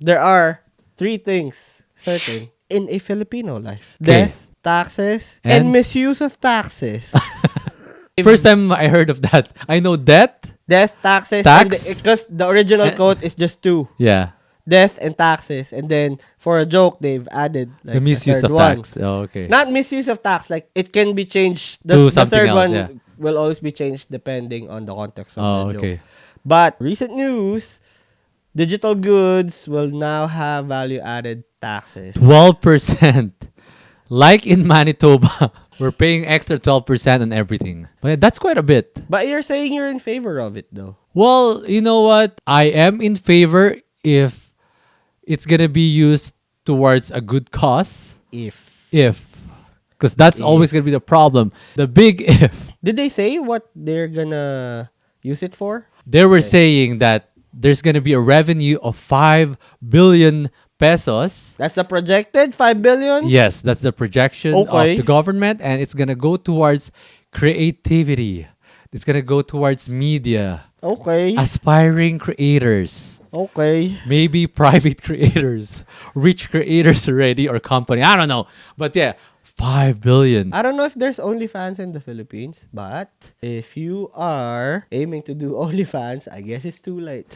There are three things certain in a Filipino life: Okay. death, taxes, and And misuse of taxes. first time I heard of that. I know debt, Death, taxes, and tax. because the original And, quote is just two: yeah. death and taxes, and then for a joke they've added The like a misuse third of one. tax. Oh, okay. Not misuse of tax, like it can be changed. To The something third else. Yeah. one will always be changed depending on the context of the Oh, joke. okay. But recent news, digital goods will now have value added taxes. 12%. Like in Manitoba, we're paying extra 12% on everything. But that's quite a bit. But you're saying you're in favor of it though. Well, you know what? I am in favor if it's going to be used towards a good cause. If If. Because that's always going to if be the problem. The big if. did they say what they're gonna use it for? They were Okay. saying that there's going to be a revenue of 5 billion pesos. That's the projected 5 billion? Yes, that's the projection of the Okay. government, and it's going to go towards creativity. It's going to go towards media, Okay. aspiring creators, Okay. maybe private creators, rich creators already, or company. I don't know. But yeah, 5 billion. I don't know if there's OnlyFans in the Philippines, but if you are aiming to do OnlyFans, I guess it's too late.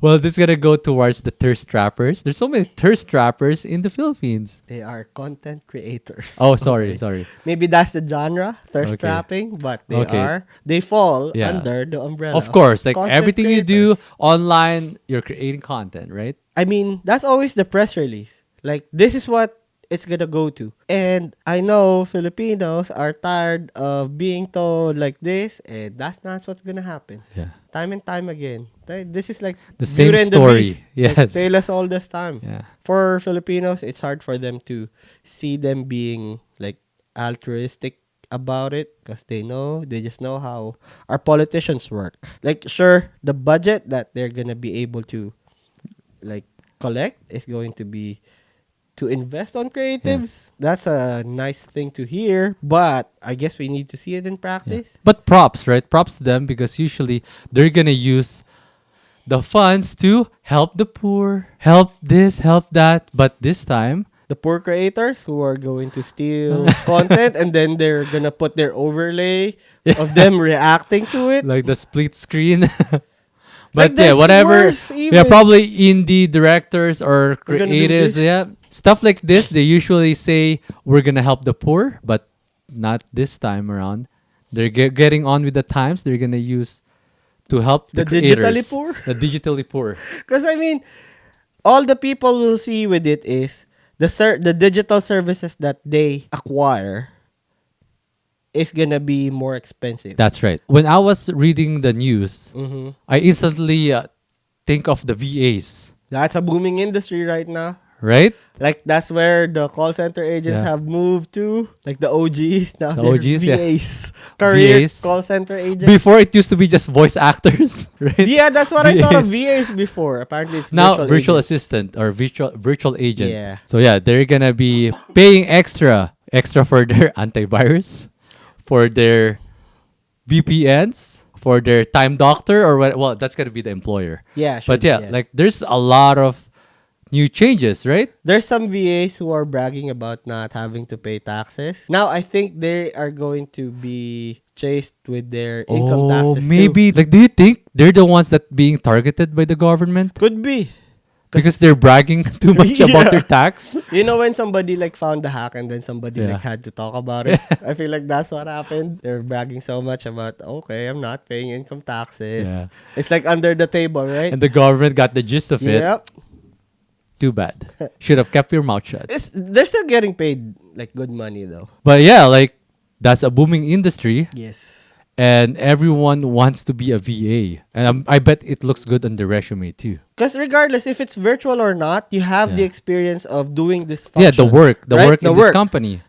Well, this is going to go towards the thirst trappers. There's so many thirst trappers in the Philippines. They are content creators. Oh, sorry, Okay. sorry. Maybe that's the genre, thirst Okay. trapping, but Okay. they fall Yeah. under the umbrella Of course, like content everything you do creators. online, you're creating content, right? I mean, that's always the press release. Like, this is what it's gonna go to. And I know Filipinos are tired of being told like this, and that's not what's gonna happen. Yeah. Time and time again. This is like The same Beauty and the story. Beast. Yes. Like, tale us all this time. Yeah. For Filipinos, it's hard for them to see them being like altruistic about it because they just know how our politicians work. Like, sure, the budget that they're gonna be able to like collect is going to be to invest on creatives. That's a nice thing to hear, but I guess we need to see it in Yeah. practice. But props, right? Props to them because usually they're going to use the funds to help the poor, help this, help that. But this time, The poor creators who are going to steal content and then they're gonna put their overlay of them reacting to it. like the split screen. Like But yeah, there's whatever. worse Yeah, even. probably indie directors or We're gonna do creatives. this. Yeah, stuff like this. They usually say we're gonna help the poor, but not this time around. They're getting on with the times. They're gonna use to help the The digitally creators, poor. the digitally poor. Because I mean, all the people will see with it is the digital services that they acquire is gonna be more expensive. That's right. When I was reading the news, Mm-hmm. I instantly think of the VAs, That's a booming industry right now. right? Like that's where the call center agents Yeah. have moved to. Like the OGs now The they're OGs, yeah. VAs, career VAs. call center agents. Before it used to be just voice actors, right? Yeah, that's what I thought of VAs. VAs before. Apparently, it's Now agents. virtual assistant or virtual agent. Yeah. So yeah, they're gonna be paying extra for their antivirus, for their VPNs, for their time doctor or what. Well, that's gonna be the employer. Yeah, But should yeah, be, like there's a lot of new changes, right? there's some VAs who are bragging about not having to pay taxes. Now I think they are going to be chased with their income Oh, taxes maybe. Like, do you think they're the ones that being targeted by the government too. Could be. because they're bragging too much Yeah. about their tax? You know when somebody like found the hack and then somebody Yeah. like had to talk about it? I feel like that's what happened. They're bragging so much about, okay, I'm not paying income taxes. Yeah. It's like under the table, right? And the government got the gist of it. Yep. Too bad. Should have kept your mouth shut. They're still getting paid like good money though. But yeah, like that's a booming industry, Yes. and everyone wants to be a VA. And I bet it looks good on the resume too. Because regardless if it's virtual or not, you have the Yeah. experience of doing this function. Yeah, the work right? in this company.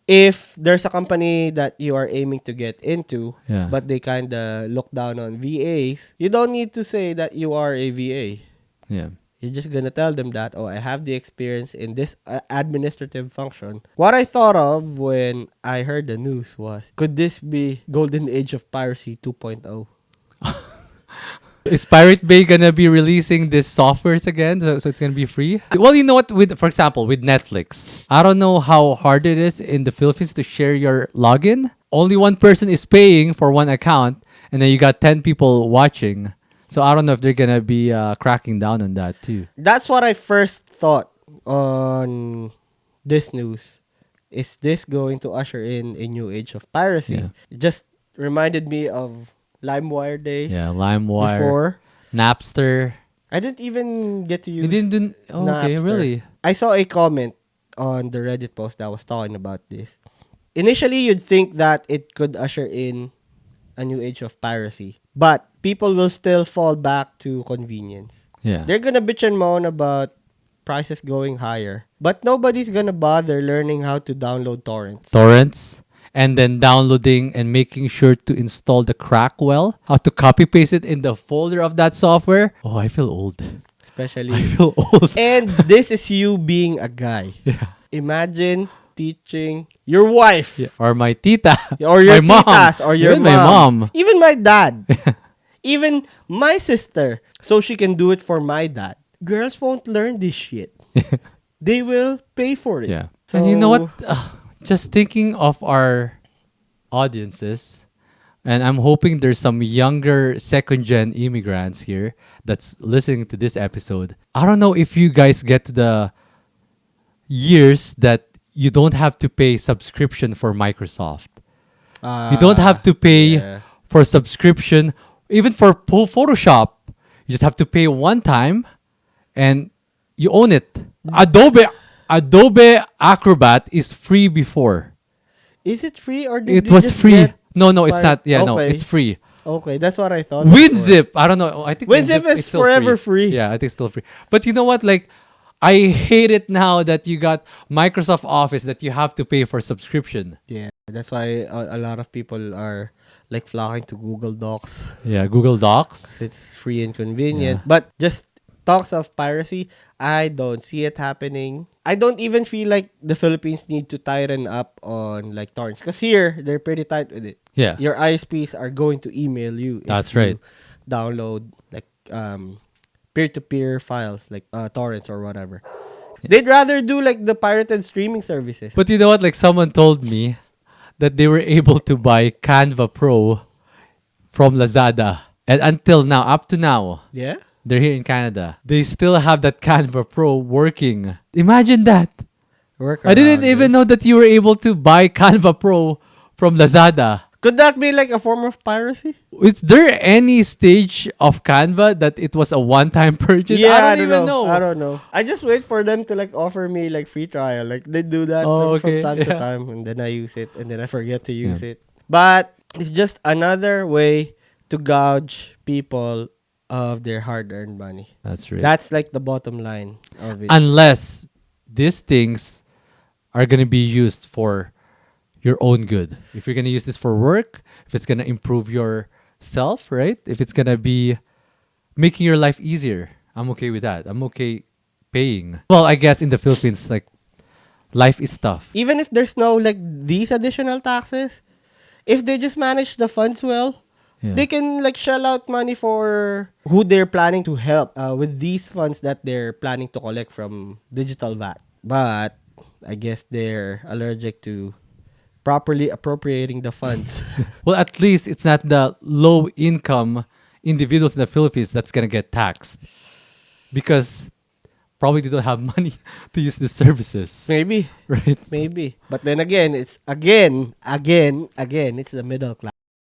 If there's a company that you are aiming to get into, Yeah. but they kind of look down on VAs, you don't need to say that you are a VA. Yeah. You're just gonna tell them that, oh, I have the experience in this administrative function. What I thought of when I heard the news was, could this be golden age of piracy 2.0? Is Pirate Bay gonna be releasing this softwares again? So it's gonna be free? Well, you know what? For example, with Netflix, I don't know how hard it is in the Philippines to share your login. Only one person is paying for one account, and then you got 10 people watching. So I don't know if they're gonna be cracking down on that too. That's what I first thought on this news. Is this going to usher in a new age of piracy? Yeah. It just reminded me of LimeWire days. Yeah, LimeWire, Before. Napster. I didn't even get to You use didn't do. Oh, okay, Napster. really? I saw a comment on the Reddit post that was talking about this. Initially, you'd think that it could usher in a new age of piracy, but people will still fall back to convenience. Yeah. They're gonna bitch and moan about prices going higher, but nobody's gonna bother learning how to download torrents. Torrents, and then downloading and making sure to install the crack well, how to copy paste it in the folder of that software. Oh, I feel old. I Especially, feel old. and this is you being a guy. Yeah. Imagine teaching your wife. Yeah. Or my tita. Or your my mom. titas, or your Even my mom. Even my dad. Even my sister. So she can do it for my dad. Girls won't learn this shit. They will pay for it. Yeah. So, And you know what? Just thinking of our audiences, and I'm hoping there's some younger second gen immigrants here that's listening to this episode. I don't know if you guys get to the years that you don't have to pay subscription for Microsoft. You don't have to pay yeah. for subscription even for Photoshop. You just have to pay one time and you own it. Adobe Acrobat is free before. Is it free or did It you was just free. get No, it's not. Yeah, no, Okay. it's free. Okay, that's what I thought. WinZip, I don't know. I think WinZip is still forever free. Yeah, I think it's still free. But you know what? Like, I hate it now that you got Microsoft Office that you have to pay for subscription. Yeah, that's why a lot of people are like flocking to Google Docs. Yeah, Google Docs. It's free and convenient. Yeah. But just talks of piracy, I don't see it happening. I don't even feel like the Philippines need to tighten up on like torrents. Because here, they're pretty tight with it. Yeah. Your ISPs are going to email you That's if you right. download like peer-to-peer files like torrents or whatever. They'd rather do like the pirated streaming services. But you know what? Like, someone told me that they were able to buy Canva Pro from Lazada. And until now, up to now, Yeah? they're here in Canada. They still have that Canva Pro working. Imagine that. Work I didn't around even it. know that you were able to buy Canva Pro from Lazada. Could that be like a form of piracy? Is there any stage of Canva that it was a one-time purchase? I don't even know. I don't know. I just wait for them to like offer me like free trial. Like they do that Oh, from okay. time to Yeah. time, and then I use it, and then I forget to use it. But it's just another way to gouge people of their hard-earned money. That's right. That's like the bottom line of it. Unless these things are going to be used for your own good. If you're going to use this for work, if it's going to improve yourself, right? If it's going to be making your life easier, I'm okay with that. I'm okay paying. Well, I guess in the Philippines, like, life is tough. Even if there's no like these additional taxes, if they just manage the funds well, Yeah. they can like shell out money for who they're planning to help with these funds that they're planning to collect from digital VAT. But I guess they're allergic to properly appropriating the funds. Well, at least it's not the low income individuals in the Philippines that's going to get taxed because probably they don't have money to use the services, Maybe. right? Maybe. But then again, it's it's the middle class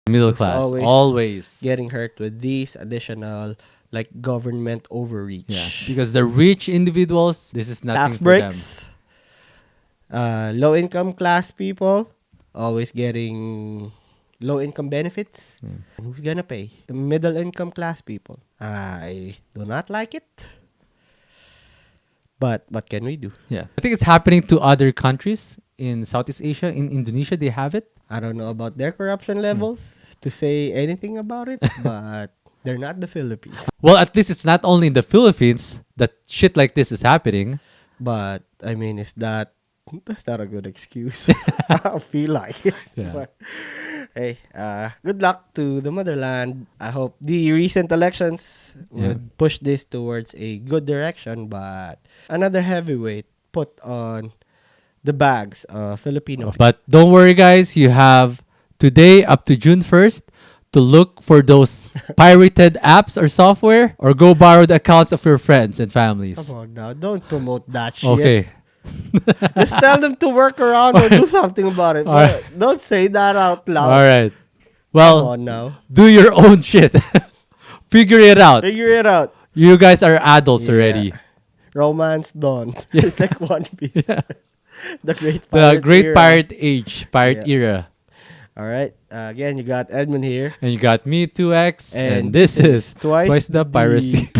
Middle Who's class, always always. getting hurt with these additional like government overreach. Yeah, because the rich individuals, this is nothing Tax for them. breaks. Low income class people always getting low income benefits. Hmm. And who's gonna pay? The middle income class people. I do not like it. But what can we do? Yeah, I think it's happening to other countries in Southeast Asia. In Indonesia, they have it. I don't know about their corruption levels to say anything about it, but they're not the Philippines. Well, at least it's not only in the Philippines that shit like this is happening. But I mean, that's not a good excuse. I feel like it. Yeah. But Hey, good luck to the motherland. I hope the recent elections Yeah. would push this towards a good direction, but another heavyweight put on the bags of Filipino people. But don't worry, guys. You have today up to June 1st to look for those pirated apps or software or go borrow the accounts of your friends and families. Come on now, don't promote that shit. Okay. Just tell them to work around or do something about it. All But right. don't say that out All loud. right. Come Well, on now. do your own shit. Figure it out. Figure it out. You guys are adults Yeah. already. Romance done. It's like One Piece. Yeah. The Great The Pirate great era. pirate age, pirate Yeah. era. All right. Again, you got Edmund here. And you got me, 2X. And And this is Twice Twice the the- Piracy.